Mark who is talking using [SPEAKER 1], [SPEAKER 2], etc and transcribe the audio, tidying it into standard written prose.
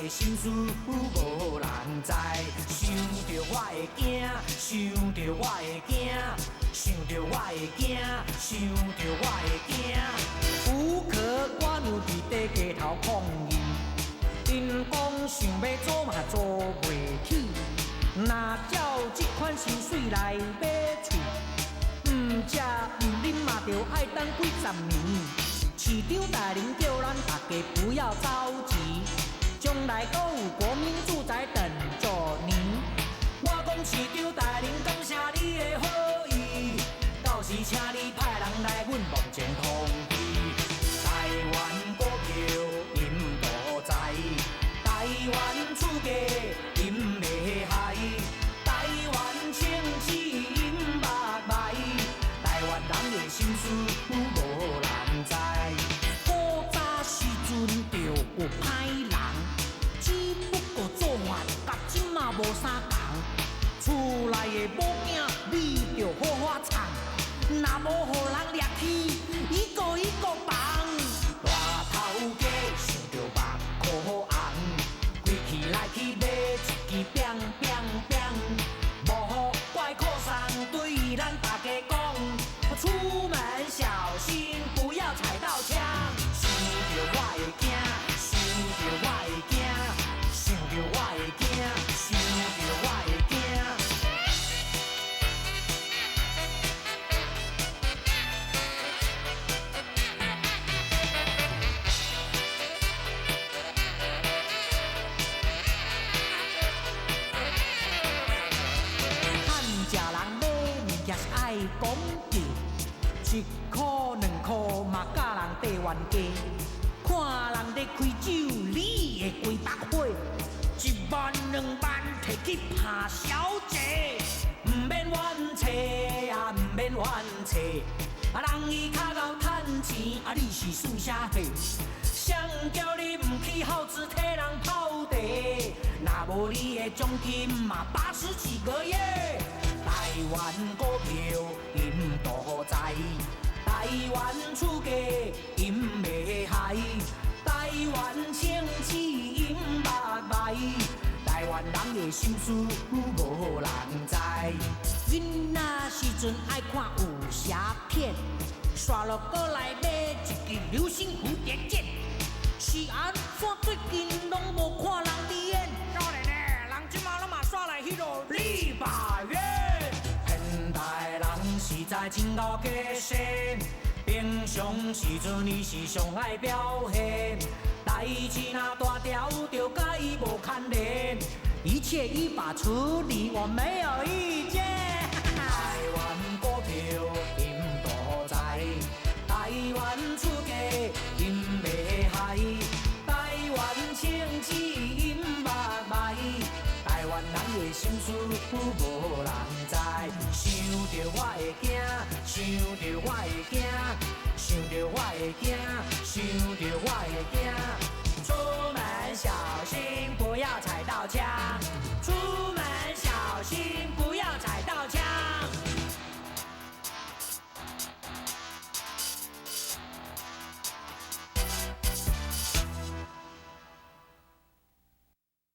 [SPEAKER 1] 的心事无人知。想着我会惊，想着我会惊，想着我会惊，想着我会惊。有可我娘伫底街头抗议，因讲想要做嘛做袂起，若照这款薪水来买厝，唔食唔啉嘛着爱等几十年。市长大人叫咱大家不要着急，将来都有国民住宅等着你。我讲市长大人，感谢你的好意，到时请你派人来阮目前通知。台湾股票因大财，台湾厝价因袂害，台湾清市因目歹，台湾人的心事无人知。古早时阵就有歹人，只不过做法甲即嘛无啥同。厝内的某囝你着好好藏，若无互人掠去，一个一个放。大头家想着目眶红，规气来去买一支乒乒乒，无怪苦送对咱大家讲，出门小心不要踩到枪。想着我会惊，想着我会惊，想着我会惊，想着我会惊。爱讲价，一箍两箍嘛，甲人地冤家。看人咧开酒，你会几百火，一万两万摕去拍小姐，唔免怨气啊，唔免怨气。人伊脚敖趁钱，你是算啥货？谁叫你唔去好子替人泡茶？若无你的奖金嘛80几个月。台湾股票因大财，台湾厝价因袂害，台湾清市因目歹，台湾人的心事无人知。囡仔时阵爱看武侠片，刷落过来买一支流星蝴蝶剑，是安怎最近拢无看人伫演？少年诶，人即马拢嘛刷来迄落立法院。台人实在真够假势，平常时阵伊是上爱表现，代志若大条就甲伊无牵连，一切依法处理，我没有意见。台湾股票因大财，台湾厝价因袂害，台湾清市因目歹。台湾人的心事无人知，想着我会惊，想着我会惊，想着我会惊，想着我会惊。出门小心不要踩到枪，出门小心。